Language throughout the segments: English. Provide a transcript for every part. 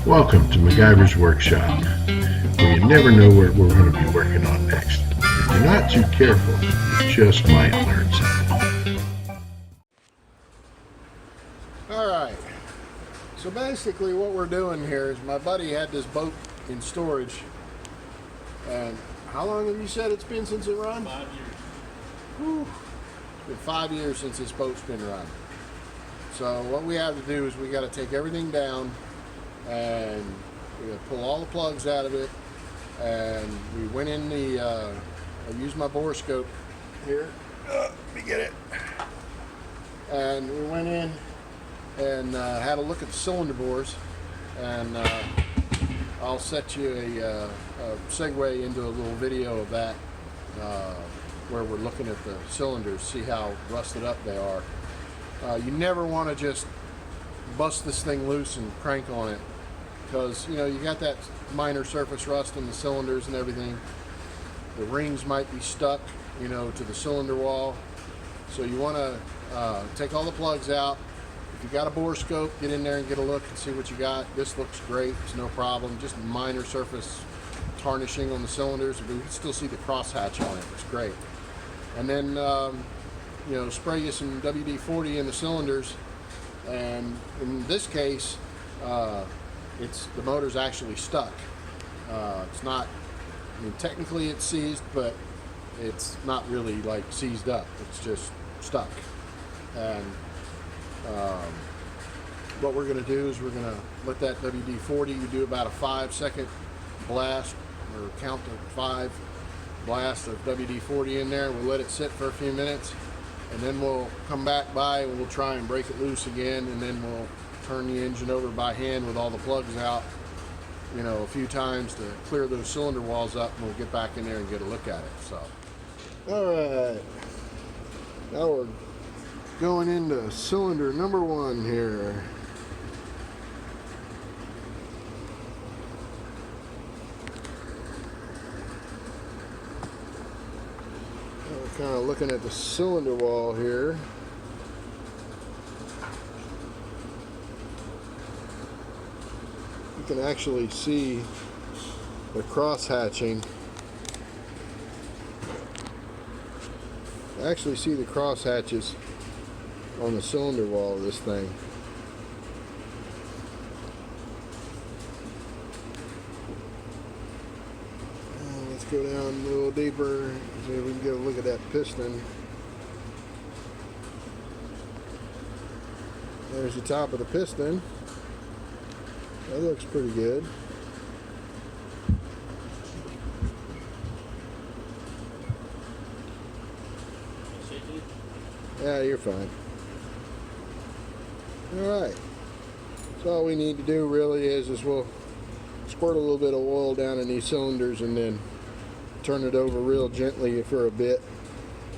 Welcome to MacGyver's Workshop, where you never know what we're going to be working on next. If you're not too careful, you just might learn something. Alright, so basically what we're doing here is my buddy had this boat in storage, and how long have you said it's been since it run? 5 years. Whew. It's been 5 years since this boat's been run. So what we have to do is we got to take everything down and we got to pull all the plugs out of it, and we went in the I used my bore scope here, let me get it, and we went in and had a look at the cylinder bores, and I'll set you a segue into a little video of that where we're looking at the cylinders, see how rusted up they are. You never want to just bust this thing loose and crank on it, because you got that minor surface rust in the cylinders and everything. The rings might be stuck to the cylinder wall, so you want to take all the plugs out. If you got a bore scope, get in there and get a look and see what you got. This looks great, it's no problem, just minor surface tarnishing on the cylinders, but you can still see the crosshatch on it. It's great. And then spray you some WD-40 in the cylinders, and in this case the motor's actually stuck. It's not, technically it's seized, but it's not really like seized up, it's just stuck. And what we're going to do is we're going to let that WD-40, you do about a 5-second blast, or count to 5 blasts of WD-40 in there. We'll let it sit for a few minutes, and then we'll come back by and we'll try and break it loose again, and then we'll turn the engine over by hand with all the plugs out, a few times to clear those cylinder walls up, and we'll get back in there and get a look at it. So, all right, now we're going into cylinder number 1 here. We're kind of looking at the cylinder wall here. You can actually see the cross hatching. Actually see the cross hatches on the cylinder wall of this thing. Let's go down a little deeper, see if we can get a look at that piston. There's the top of the piston. That looks pretty good. Yeah, you're fine. Alright, so all we need to do really is we'll squirt a little bit of oil down in these cylinders and then turn it over real gently for a bit,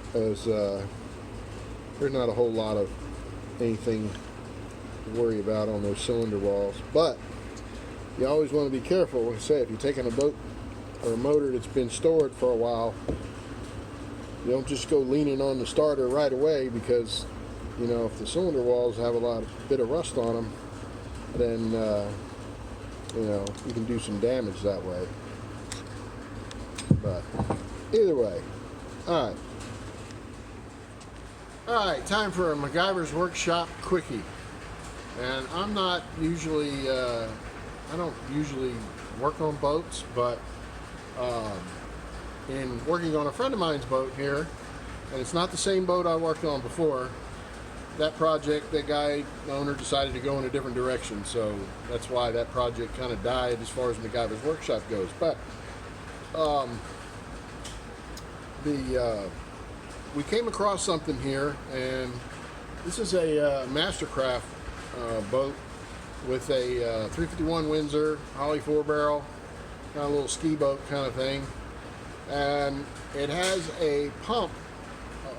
because there's not a whole lot of anything to worry about on those cylinder walls. But you always want to be careful. Like I say, if you're taking a boat or a motor that's been stored for a while, you don't just go leaning on the starter right away, because if the cylinder walls have a bit of rust on them, then you can do some damage that way. But either way, all right, time for a MacGyver's Workshop quickie. And I'm not usually I don't usually work on boats, but in working on a friend of mine's boat here, and it's not the same boat I worked on before, that project, that guy, the owner, decided to go in a different direction, so that's why that project kind of died as far as MacGyver's Workshop goes. But we came across something here, and this is a Mastercraft boat with a 351 Windsor Harley 4-barrel, kind of little ski boat kind of thing, and it has a pump,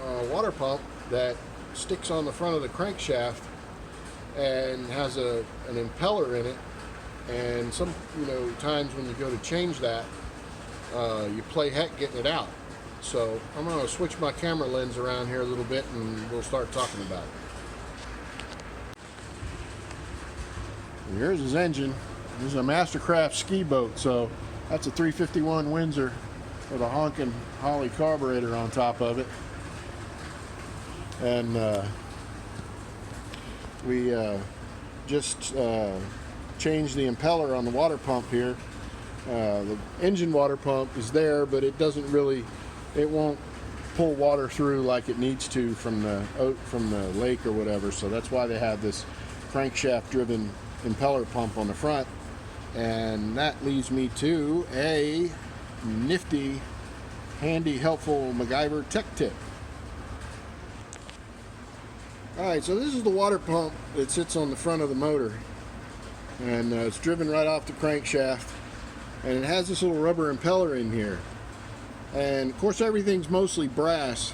a water pump that sticks on the front of the crankshaft and has an impeller in it, and some times when you go to change that, you play heck getting it out. So I'm going to switch my camera lens around here a little bit and we'll start talking about it. And here's his engine. This is a Mastercraft Ski Boat, so that's a 351 Windsor with a honking Harley carburetor on top of it. And we just changed the impeller on the water pump here. The engine water pump is there, but it doesn't really, it won't pull water through like it needs to from the lake or whatever. So that's why they have this crankshaft driven impeller pump on the front. And that leads me to a nifty, handy, helpful MacGyver tech tip. Alright, so this is the water pump that sits on the front of the motor, and it's driven right off the crankshaft, and it has this little rubber impeller in here. And of course everything's mostly brass,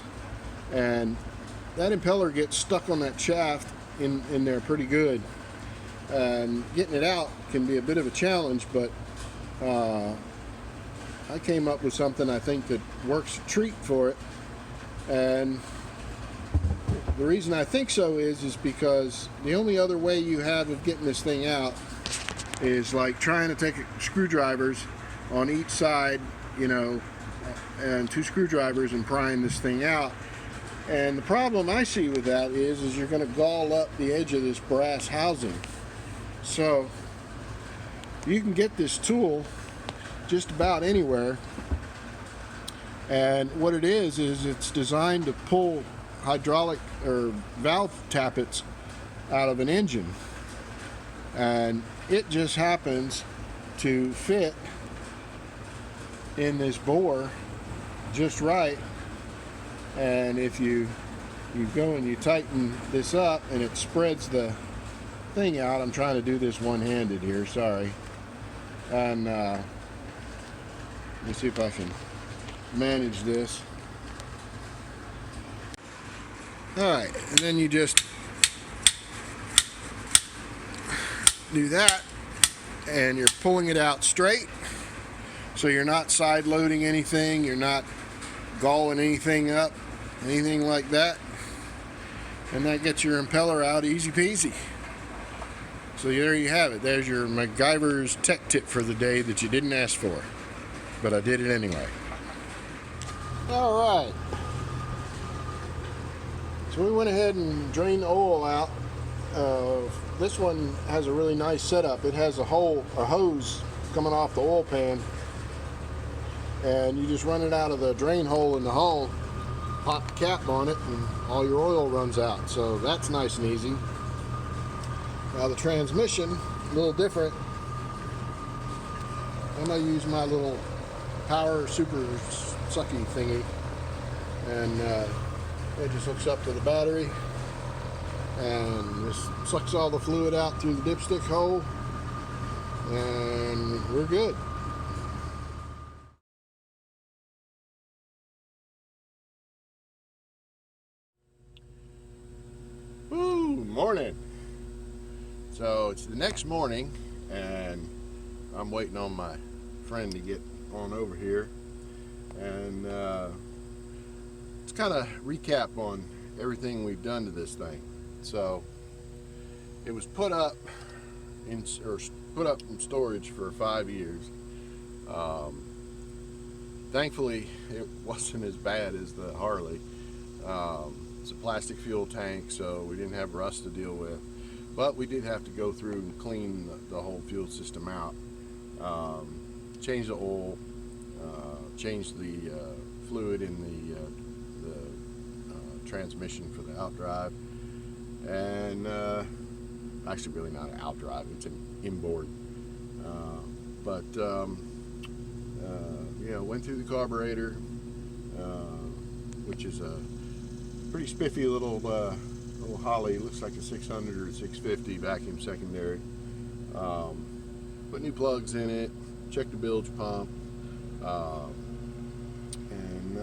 and that impeller gets stuck on that shaft in there pretty good, and getting it out can be a bit of a challenge, but I came up with something I think that works a treat for it. And the reason I think so is because the only other way you have of getting this thing out is like trying to take screwdrivers on each side, you know, and 2 screwdrivers and prying this thing out. And the problem I see with that is you're going to gall up the edge of this brass housing. So you can get this tool just about anywhere, and what it is it's designed to pull hydraulic or valve tappets out of an engine, and it just happens to fit in this bore just right. And if you go and you tighten this up and it spreads the thing out, I'm trying to do this one-handed here, sorry, and let me see if I can manage this. Alright, and then you just do that, and you're pulling it out straight, so you're not side loading anything, you're not galling anything up, anything like that, and that gets your impeller out easy peasy. So there you have it. There's your MacGyver's tech tip for the day that you didn't ask for, but I did it anyway. Alright, so we went ahead and drained the oil out. This one has a really nice setup. It has a hose coming off the oil pan, and you just run it out of the drain hole in the hull, pop the cap on it, and all your oil runs out. So that's nice and easy. Now the transmission, a little different. I'm going to use my little power super sucky thingy, and it just hooks up to the battery and just sucks all the fluid out through the dipstick hole, and we're good. Woo, morning. So it's the next morning, and I'm waiting on my friend to get on over here, and let's kind of recap on everything we've done to this thing. So it was put up in storage for 5 years. Thankfully, it wasn't as bad as the Harley. It's a plastic fuel tank, so we didn't have rust to deal with. But we did have to go through and clean the whole fuel system out. Change the oil, change the fluid in the transmission for the outdrive, and actually really not an outdrive, it's an inboard. You know, went through the carburetor, which is a pretty spiffy little Harley. Looks like a 600 or 650 vacuum secondary. Put new plugs in it, check the bilge pump, and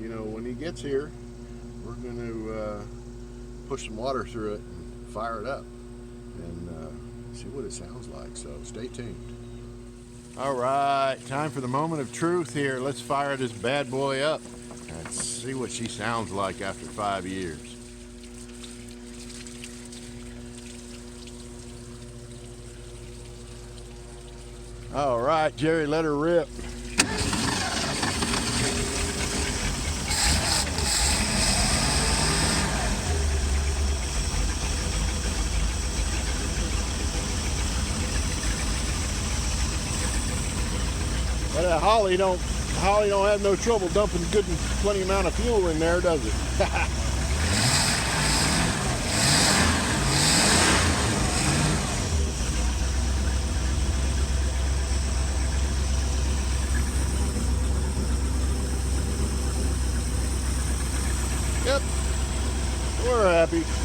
you know, when he gets here, we're going to push some water through it and fire it up and see what it sounds like. So stay tuned. All right, time for the moment of truth here. Let's fire this bad boy up and see what she sounds like after 5 years. All right, Jerry, let her rip. But Harley don't have no trouble dumping good and plenty amount of fuel in there, does it? Yep, we're happy.